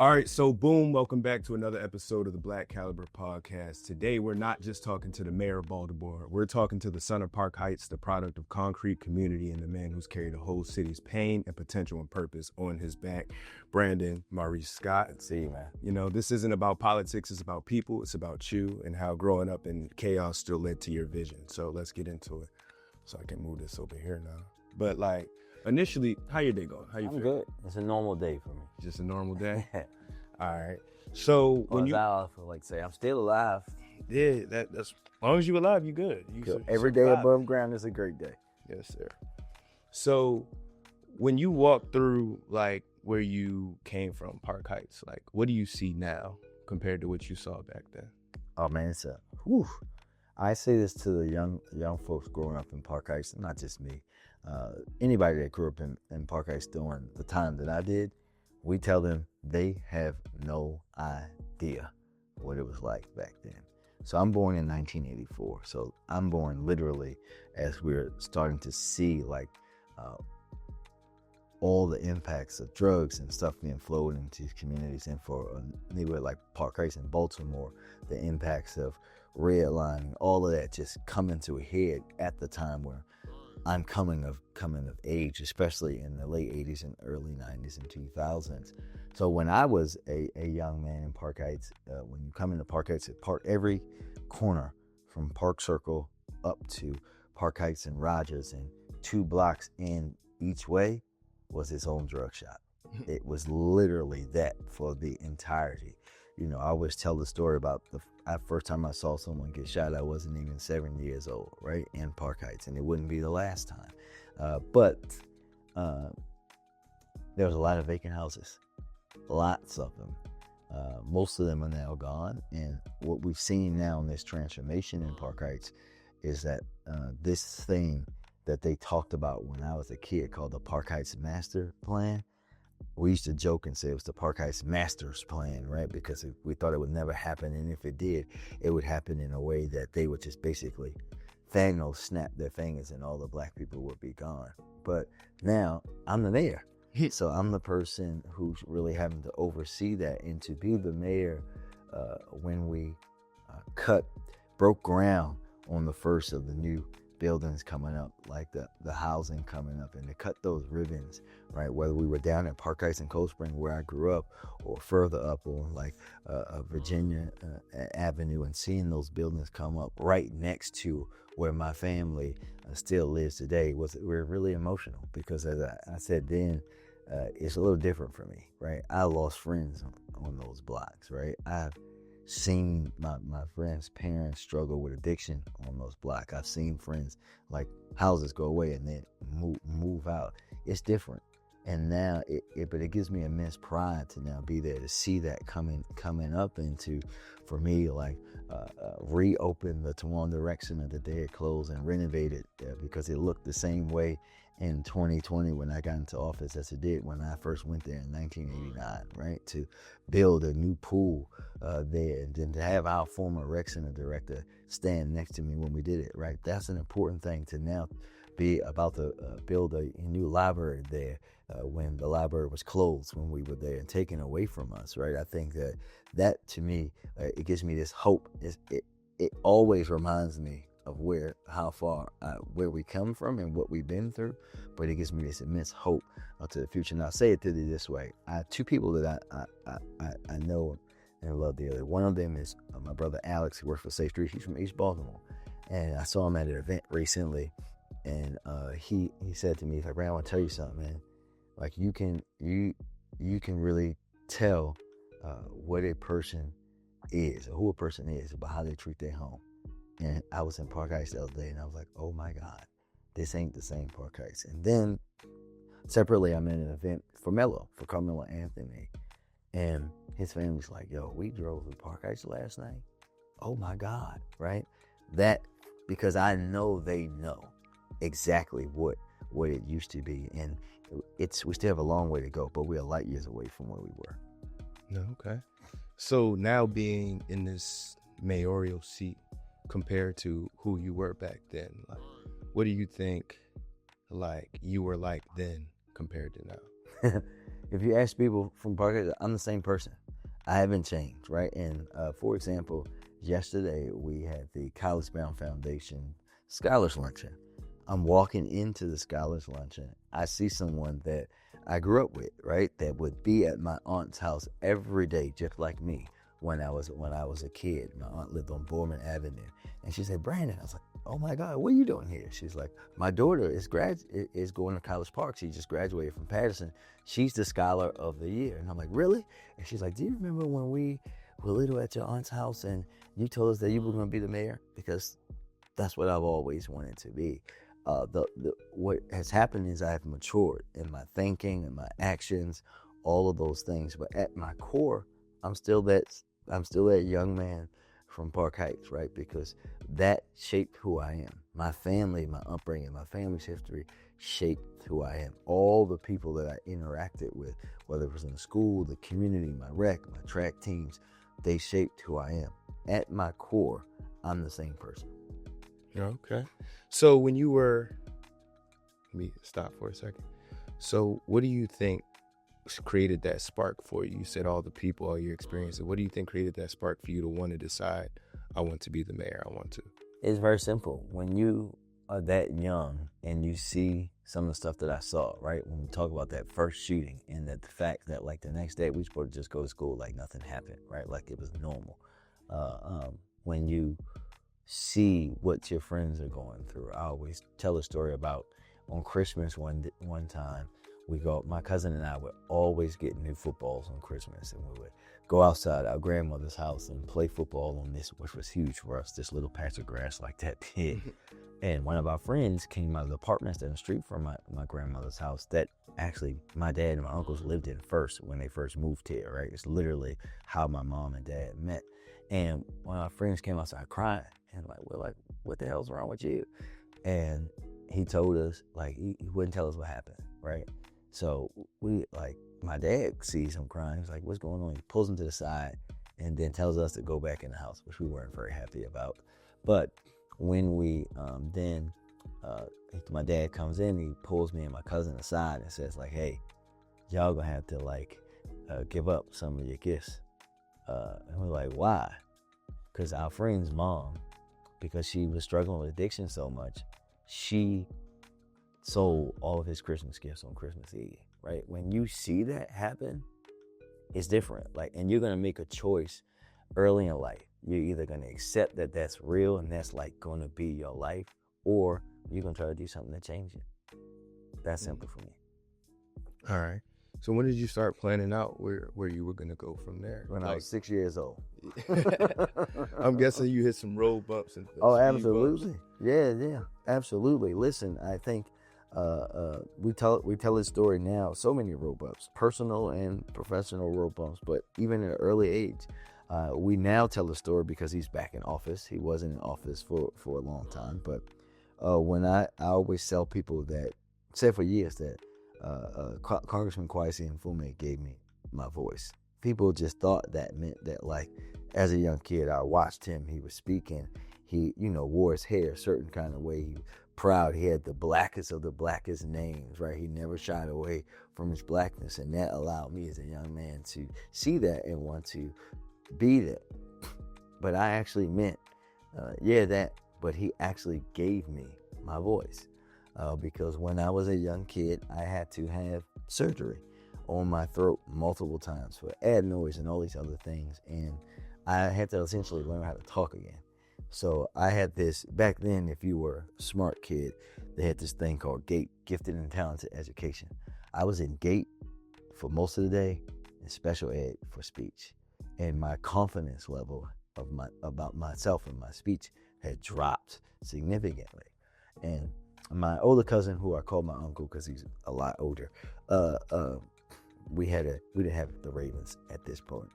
All right, so boom, welcome back to another episode of the Black Caliber Podcast. Today, we're not just talking to the mayor of Baltimore. We're talking to the son of Park Heights, the product of concrete community, and the man who's carried the whole city's pain and potential and purpose on his back, Brandon Maurice Scott. See you, man. You know, this isn't about politics, it's about people, it's about you and how growing up in chaos still led to your vision. So let's get into it. So I can move this over here now. But like, initially, how your day going? How you I'm feel? good. It's a normal day for me. Just a normal day? All right. So when you, I feel like say I'm still alive. yeah, that's as long as you alive, you good. You Every day above ground is a great day. Yes, sir. So when you walk through like where you came from, Park Heights, like what do you see now compared to what you saw back then? Oh man, it's a whew. I say this to the young folks growing up in Park Heights, not just me. Anybody that grew up in Park Heights during the time that I did, we tell them they have no idea what it was like back then. So I'm born in 1984. So I'm born literally as we're starting to see like all the impacts of drugs and stuff being flowed into these communities. And for a neighborhood like Park Heights in Baltimore, the impacts of redlining, all of that just coming to a head at the time where I'm coming of age, especially in the late 80s and early 90s and 2000s. So when I was a young man in Park Heights, when you come into Park Heights, every corner from Park Circle up to Park Heights and Rogers and 2 blocks in each way was its own drug shop. It was literally that for the entirety. You know, I always tell the story about the first time I saw someone get shot. I wasn't even 7 years old, right, in Park Heights, and it wouldn't be the last time. But there was a lot of vacant houses, lots of them. Most of them are now gone, and what we've seen now in this transformation in Park Heights is that this thing that they talked about when I was a kid called the Park Heights Master Plan. We used to joke and say it was the Park Heights Master's Plan, right? Because we thought it would never happen. And if it did, it would happen in a way that they would just basically Thanos snap their fingers and all the black people would be gone. But now I'm the mayor. So I'm the person who's really having to oversee that. And to be the mayor when we broke ground on the first of the new buildings coming up, like the housing coming up, and to cut those ribbons, right? Whether we were down in Park Heights and Cold Spring where I grew up, or further up on like Virginia Avenue, and seeing those buildings come up right next to where my family still lives today we're really emotional, because as I said then, it's a little different for me, right? I lost friends on those blocks, right? I've seen my friends' parents struggle with addiction on those blocks. I've seen friends, like, houses go away and then move out. It's different. And now but it gives me immense pride to now be there to see that coming up into, for me, like reopen the Tawan Direction of the day it closed and renovate it, because it looked the same way in 2020 when I got into office as it did when I first went there in 1989, right? To build a new pool there, and then to have our former rec center director stand next to me when we did it, right? That's an important thing to now be about to build a new library there when the library was closed when we were there and taken away from us, right? I think that to me, it gives me this hope. It always reminds me of where we come from and what we've been through, but it gives me this immense hope to the future. And I'll say it to you this way: I have 2 people that I know and love dearly. One of them is my brother Alex, who works for Safe Street. He's from East Baltimore, and I saw him at an event recently, and he said to me, he's like, "Brad, I want to tell you something, man. Like, you can really tell what a person is, or who a person is, by how they treat their home." And I was in Park Heights the other day, and I was like, oh my God, this ain't the same Park Heights. And then separately, I'm in an event for Carmelo Anthony. And his family's like, yo, we drove to Park Heights last night. Oh my God, right? That, because I know they know exactly what it used to be. And we still have a long way to go, but we are light years away from where we were. No, okay. So now being in this mayoral seat, compared to who you were back then, like, what do you think, like, you were like then compared to now? if you ask people from Park Heights, I'm the same person. I haven't changed, right? And for example, yesterday we had the College Bound Foundation Scholars Luncheon. I'm walking into the Scholars Luncheon. I see someone that I grew up with, right? That would be at my aunt's house every day, just like me when I was a kid. My aunt lived on Borman Avenue, and she said, "Brandon," I was like, "Oh my God, what are you doing here?" She's like, "My daughter is going to College Park. She just graduated from Patterson. She's the Scholar of the Year." And I'm like, "Really?" And she's like, "Do you remember when we were little at your aunt's house and you told us that you were going to be the mayor?" Because that's what I've always wanted to be. What has happened is I've matured in my thinking and my actions, all of those things. But at my core, I'm still that young man from Park Heights, right? Because that shaped who I am. My family, my upbringing, my family's history shaped who I am. All the people that I interacted with, whether it was in the school, the community, my rec, my track teams, they shaped who I am. At my core, I'm the same person. Okay. So when you were, let me stop for a second. So what do you think created that spark for you? You said all the people, all your experiences. What do you think created that spark for you to want to decide, I want to be the mayor, I want to? It's very simple. When you are that young and you see some of the stuff that I saw, right? When we talk about that first shooting and that the fact that like the next day we supposed to just go to school like nothing happened, right? Like it was normal. When you see what your friends are going through. I always tell a story about on Christmas one time, my cousin and I would always get new footballs on Christmas, and we would go outside our grandmother's house and play football on this, which was huge for us, this little patch of grass like that big. And one of our friends came out of the apartments down the street from my grandmother's house that actually my dad and my uncles lived in first when they first moved here, right? It's literally how my mom and dad met. And one of our friends came outside crying, and we're like, "What the hell's wrong with you?" And he told us, like, he wouldn't tell us what happened, right? So my dad sees him crying. He's like, "What's going on?" He pulls him to the side and then tells us to go back in the house, which we weren't very happy about. But when we my dad comes in, he pulls me and my cousin aside and says, like, "Hey, y'all gonna have to give up some of your gifts." And we're like, "Why?" Because our friend's mom, because she was struggling with addiction so much, she sold all of his Christmas gifts on Christmas Eve, right? When you see that happen, it's different. And you're going to make a choice early in life. You're either going to accept that that's real and that's going to be your life, or you're going to try to do something to change it. That's simple for me. All right. So when did you start planning out where you were going to go from there? When I was 6 years old. I'm guessing you hit some road bumps and Oh, absolutely. Yeah, absolutely. Listen, I think we tell this story now, so many road bumps, personal and professional road bumps, but even at an early age, we now tell the story because he's back in office. He wasn't in office for a long time, but when I always tell people that, said for years that Congressman Kwesi Mfume gave me my voice. People just thought that meant that, as a young kid, I watched him. He was speaking. He, wore his hair a certain kind of way. He proud. He had the blackest of the blackest names, right? He never shied away from his blackness, and that allowed me as a young man to see that and want to be that. But I actually meant, that. But he actually gave me my voice. Because when I was a young kid, I had to have surgery on my throat multiple times for adenoids and all these other things. And I had to essentially learn how to talk again. So I had this, back then, if you were a smart kid, they had this thing called GATE, Gifted and Talented Education. I was in GATE for most of the day and special ed for speech. And my confidence level about myself and my speech had dropped significantly. And my older cousin, who I call my uncle because he's a lot older, we didn't have the Ravens at this point.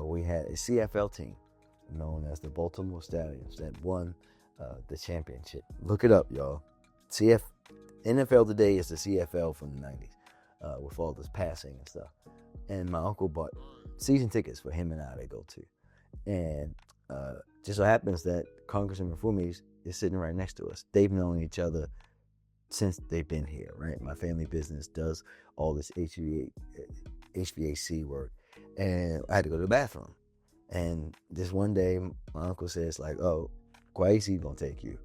We had a CFL team known as the Baltimore Stallions that won the championship. Look it up, y'all. NFL today is the CFL from the 90s with all this passing and stuff. And my uncle bought season tickets for him and I to go to. And just so happens that Congressman Mfume is sitting right next to us. They've known each other since they've been here, right? My family business does all this HVAC work, and I had to go to the bathroom. And this one day, my uncle says, like, oh, Kwesi gonna take you.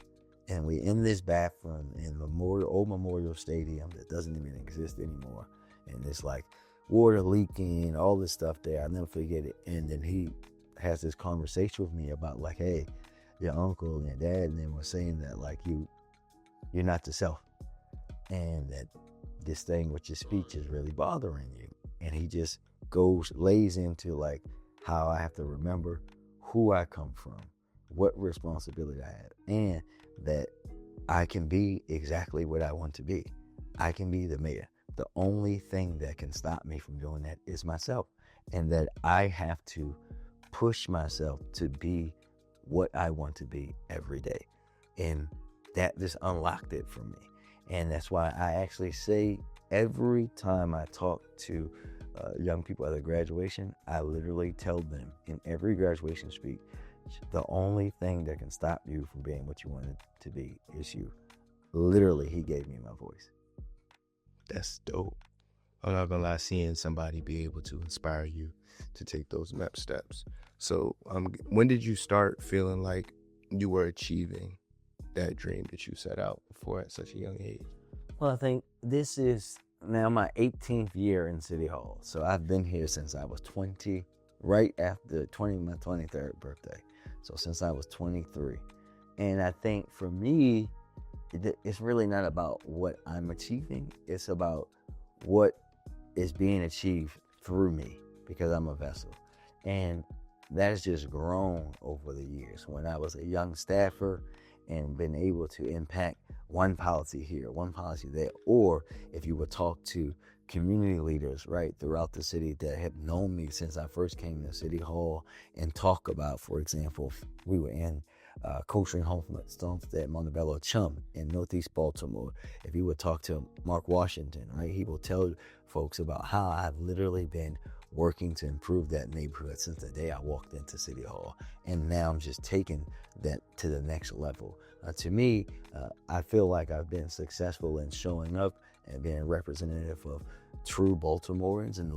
And we in this bathroom in old Memorial Stadium that doesn't even exist anymore. And it's like water leaking, all this stuff there. I'll never forget it. And then he has this conversation with me about like, hey, your uncle and your dad and them were saying that like you're not yourself. And that this thing with your speech is really bothering you. And he just lays into like how I have to remember who I come from, what responsibility I have, and that I can be exactly what I want to be. I can be the mayor. The only thing that can stop me from doing that is myself, and that I have to push myself to be what I want to be every day. And that just unlocked it for me. And that's why I actually say every time I talk to young people at a graduation, I literally tell them in every graduation speech, the only thing that can stop you from being what you wanted to be is you. Literally, he gave me my voice. That's dope. I'm not gonna lie, seeing somebody be able to inspire you to take those next steps. So when did you start feeling like you were achieving that dream that you set out for at such a young age? Well, I think this is now my 18th year in City Hall. So I've been here since I was 20, right after my 23rd birthday. So since I was 23. And I think for me, it's really not about what I'm achieving. It's about what is being achieved through me, because I'm a vessel. And that has just grown over the years. When I was a young staffer and been able to impact one policy here, one policy there, or if you would talk to community leaders right throughout the city that have known me since I first came to City Hall and talk about, for example, we were in coaching Homestead Montebello Chum in Northeast Baltimore. If you would talk to Mark Washington, right, he will tell folks about how I've literally been working to improve that neighborhood since the day I walked into City Hall. And now I'm just taking that to the next level. To me, I feel like I've been successful in showing up and being representative of true Baltimoreans and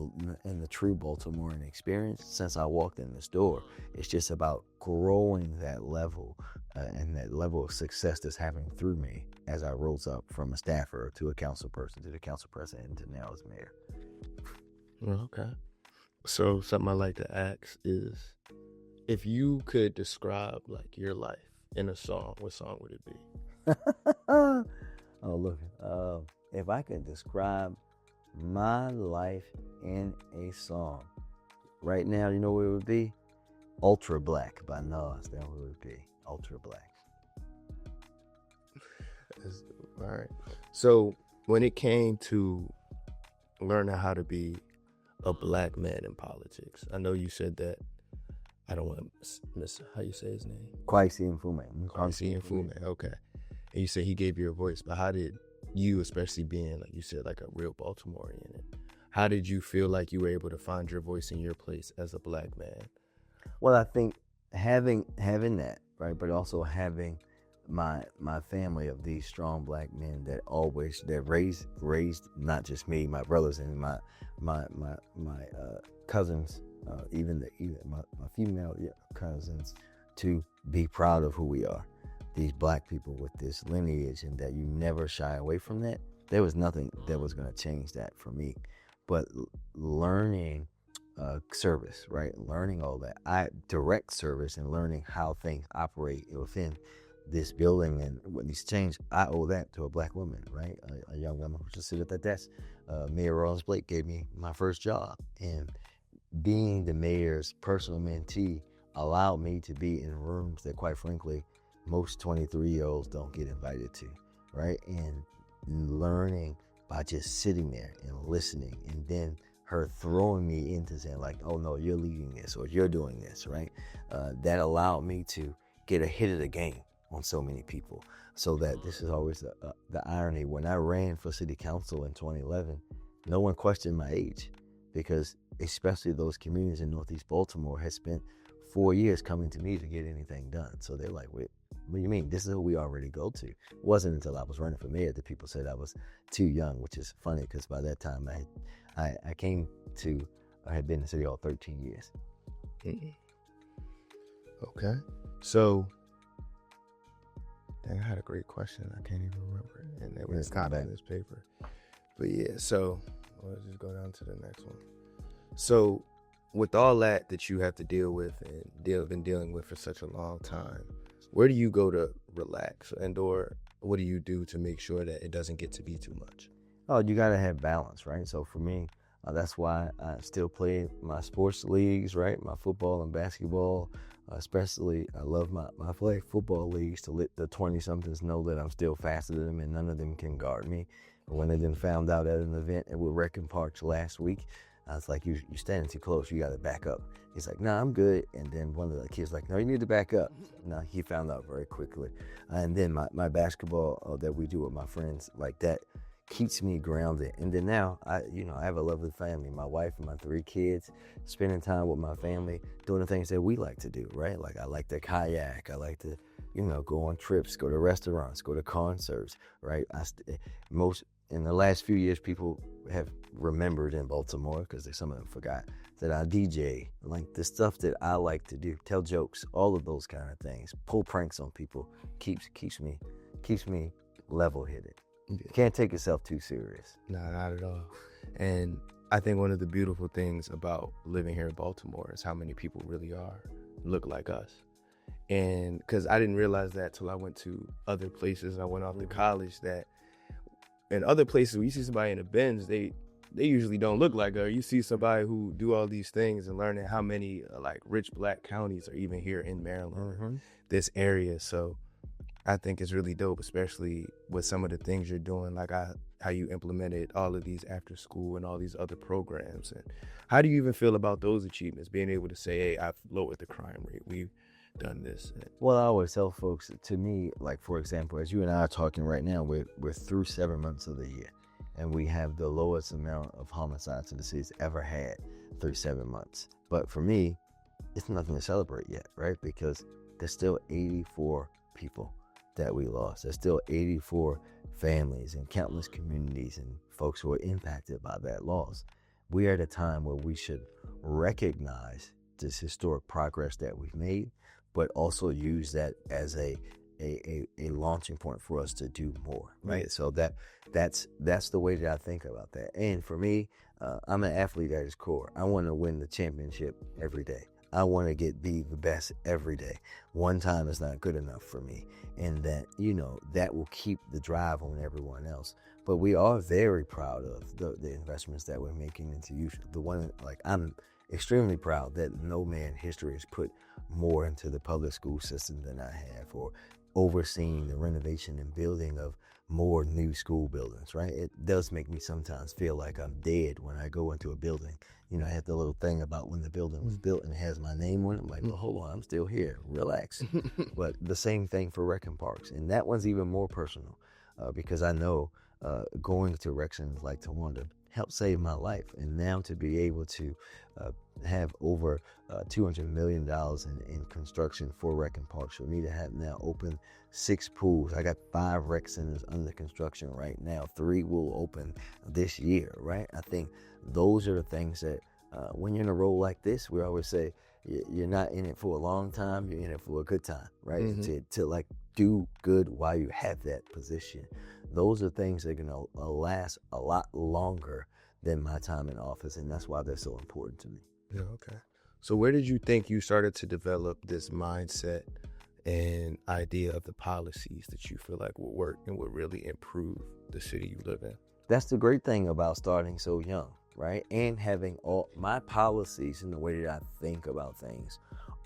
the true Baltimorean experience since I walked in this door. It's just about growing that level and that level of success that's happening through me as I rose up from a staffer to a council person to the council president and to now as mayor. Okay. So something I like to ask is, if you could describe like your life in a song, what song would it be? Oh, look. If I could describe my life in a song, right now, you know what it would be? Ultra Black by Nas. That's what it would be. Ultra Black. All right. So when it came to learning how to be a black man in politics, I know you said that, I don't want to miss how you say his name. Kwesi Mfume. Kwesi Mfume, okay. And you said he gave you a voice, but how did you, especially being, like you said, like a real Baltimorean, how did you feel like you were able to find your voice in your place as a black man? Well, I think having that, right, but also having my family of these strong black men that raised not just me, my brothers and my cousins, even my female cousins, to be proud of who we are. These black people with this lineage, and that you never shy away from that. There was nothing that was going to change that for me. But learning service, right? Learning all that. Direct service and learning how things operate within this building and what needs to change. I owe that to a black woman, right? A young woman who just sit at that desk. Mayor Rollins Blake gave me my first job. And being the mayor's personal mentee allowed me to be in rooms that, quite frankly, most 23-year-olds don't get invited to, right? And learning by just sitting there and listening, and then her throwing me into saying like, oh no, you're leading this or you're doing this, right? That allowed me to get ahead of the game on so many people. So that this is always the irony. When I ran for city council in 2011, no one questioned my age, because especially those communities in Northeast Baltimore had spent 4 years coming to me to get anything done. So they're like, wait, what do you mean? This is who we already go to. It wasn't until I was running for mayor that people said I was too young, which is funny because by that time I had been in City Hall 13 years. Okay. So, dang, I had a great question. I can't even remember it. And it was kind of in this paper. But yeah, so let's just go down to the next one. So, with all that you have to deal with and been dealing with for such a long time, where do you go to relax, or what do you do to make sure that it doesn't get to be too much? Oh, you got to have balance, right? So for me, that's why I still play my sports leagues, right? My football and basketball, especially. I love my flag football leagues to let the 20-somethings know that I'm still faster than them and none of them can guard me. When they then found out at an event at Wrecking Parks last week, I was like, you're standing too close, you got to back up. He's like, nah, I'm good. And then one of the kids like, no, you need to back up. No, he found out very quickly. And then my basketball that we do with my friends, like that keeps me grounded. And then now, I have a lovely family, my wife and my 3 kids, spending time with my family, doing the things that we like to do, right? Like I like to kayak, I like to, go on trips, go to restaurants, go to concerts, right? In the last few years, people have remembered in Baltimore, because some of them forgot, that I DJ, like the stuff that I like to do, tell jokes, all of those kind of things, pull pranks on people, keeps me level-headed. You can't take yourself too serious. No, not at all. And I think one of the beautiful things about living here in Baltimore is how many people really look like us. And because I didn't realize that till I went to other places. I went off to college, that in other places when you see somebody in a Benz, they usually don't look like her. You see somebody who do all these things, and learning how many like rich black counties are even here in Maryland, this area. So I think it's really dope, especially with some of the things you're doing, like how you implemented all of these after school and all these other programs. And how do you even feel about those achievements, being able to say, hey, I've lowered the crime rate, we've done this? Well, I always tell folks, to me, like, for example, as you and I are talking right now, we're through 7 months of the year, and we have the lowest amount of homicides in the city's ever had through 7 months. But for me, it's nothing to celebrate yet, right? Because there's still 84 people that we lost. There's still 84 families and countless communities and folks who are impacted by that loss. We are at a time where we should recognize this historic progress that we've made, but also use that as a launching point for us to do more, right? So that's the way that I think about that. And for me, I'm an athlete at its core. I want to win the championship every day. I want to be the best every day. One time is not good enough for me. And that, that will keep the drive on everyone else. But we are very proud of the investments that we're making into youth. I'm extremely proud that no man in history has put more into the public school system than I have, or overseeing the renovation and building of more new school buildings, right? It does make me sometimes feel like I'm dead when I go into a building. I have the little thing about when the building was built and it has my name on it. I'm like, well, hold on, I'm still here, relax. But the same thing for Wrecking Parks. And that one's even more personal because I know going to Rexons like Tawanda helped save my life. And now to be able to have over $200 million in construction for Wrecking Parks, for me to have now open 6 pools. I got 5 rec centers under construction right now. 3 will open this year, right? I think those are the things that when you're in a role like this, we always say you're not in it for a long time, you're in it for a good time, right? To like do good while you have that position. Those are things that are gonna last a lot longer than my time in office, and that's why they're so important to me. Yeah, okay. So where did you think you started to develop this mindset and idea of the policies that you feel like will work and would really improve the city you live in? That's the great thing about starting so young, right? And having all my policies and the way that I think about things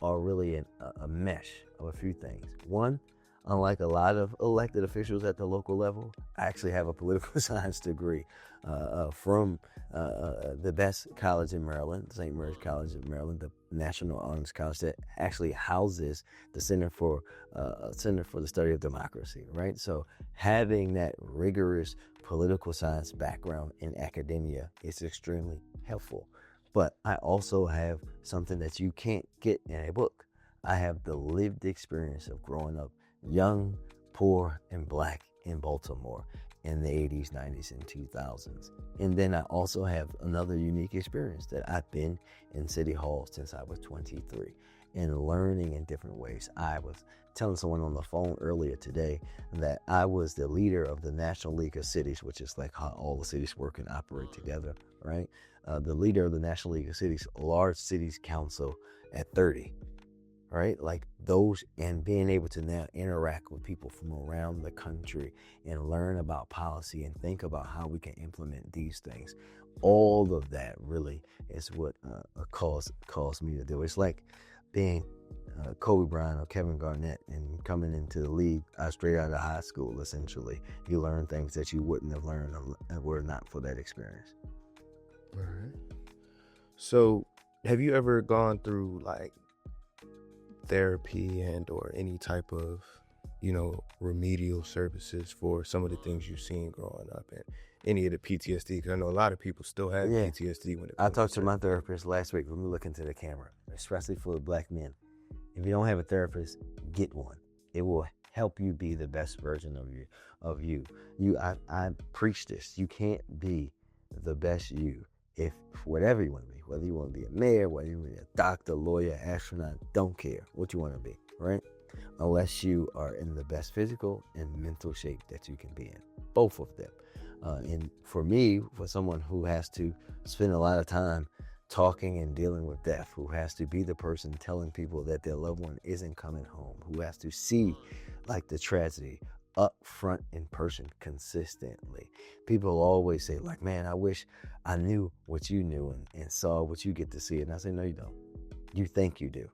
are really a mesh of a few things. One, unlike a lot of elected officials at the local level, I actually have a political science degree from the best college in Maryland, St. Mary's College of Maryland, the National Honors College that actually houses the Center for the Study of Democracy, right? So having that rigorous political science background in academia is extremely helpful. But I also have something that you can't get in a book. I have the lived experience of growing up young, poor, and black in Baltimore in the 80s, 90s, and 2000s. And then I also have another unique experience that I've been in City Hall since I was 23 and learning in different ways. I was telling someone on the phone earlier today that I was the leader of the National League of Cities, which is like how all the cities work and operate together, right? The leader of the National League of Cities, large cities council at 30. Right? Like those, and being able to now interact with people from around the country and learn about policy and think about how we can implement these things. All of that really is what caused me to do. It's like being Kobe Bryant or Kevin Garnett and coming into the league straight out of high school. Essentially, you learn things that you wouldn't have learned were it not for that experience. All right. So, have you ever gone through like therapy and or any type of, remedial services for some of the things you've seen growing up and any of the PTSD? Because I know a lot of people still have PTSD when it I comes talked to my therapist last week. Let me look into the camera, especially for black men. If you don't have a therapist, get one. It will help you be the best version of you. I preach this. You can't be the best you if whatever you want to be, whether you want to be a mayor, whether you want to be a doctor, lawyer, astronaut, don't care what you want to be, right? Unless you are in the best physical and mental shape that you can be in, both of them. And for me, for someone who has to spend a lot of time talking and dealing with death, who has to be the person telling people that their loved one isn't coming home, who has to see like the tragedy up front in person consistently. People always say like, man, I wish I knew what you knew and saw what you get to see. And I say, no, you don't. You think you do,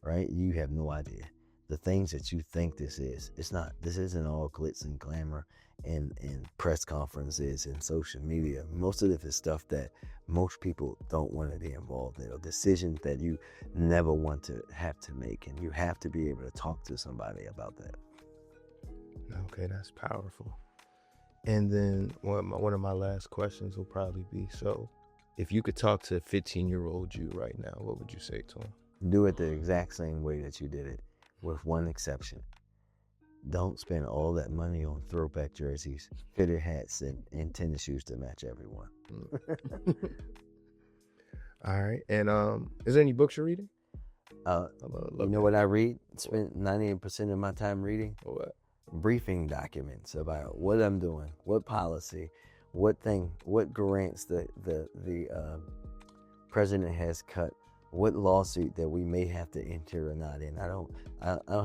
right? You have no idea. The things that you think this isn't all glitz and glamour and press conferences and social media. Most of it is stuff that most people don't want to be involved in, or decisions that you never want to have to make. And you have to be able to talk to somebody about that. Okay, that's powerful. And then one of my last questions will probably be, so if you could talk to a 15-year-old you right now, what would you say to him? Do it the exact same way that you did it, with one exception. Don't spend all that money on throwback jerseys, fitted hats, and tennis shoes to match everyone. All right. And is there any books you're reading? You know what I read? Spend 98% of my time reading? What? Briefing documents about what I'm doing, what policy, what grants the president has cut, what lawsuit that we may have to enter or not in. I don't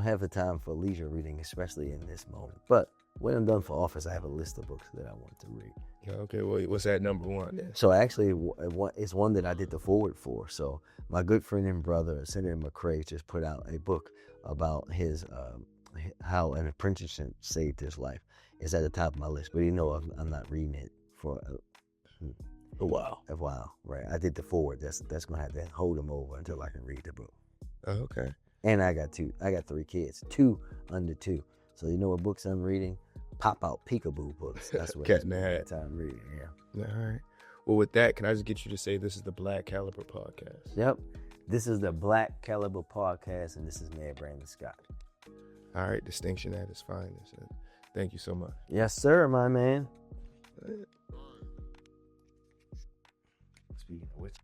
have the time for leisure reading, especially in this moment. But when I'm done for office, I have a list of books that I want to read. Okay, well, what's that number one then? So actually, it's one that I did the forward for. So my good friend and brother, Senator McCrae, just put out a book about his how an apprenticeship saved his life. It's at the top of my list, but I'm not reading it for a while, right? I did the forward. That's gonna have to hold him over until I can read the book. Oh, okay. And I got 3 kids, 2 under 2. So you know what books I'm reading? Pop out peekaboo books. That's what Cat in the Hat. Time reading. Yeah. All right. Well, with that, can I just get you to say this is the Black Caliber Podcast? Yep. This is the Black Caliber Podcast, and this is Mayor Brandon Scott. All right, distinction at its finest. Thank you so much. Yes, sir, my man. Speaking of which.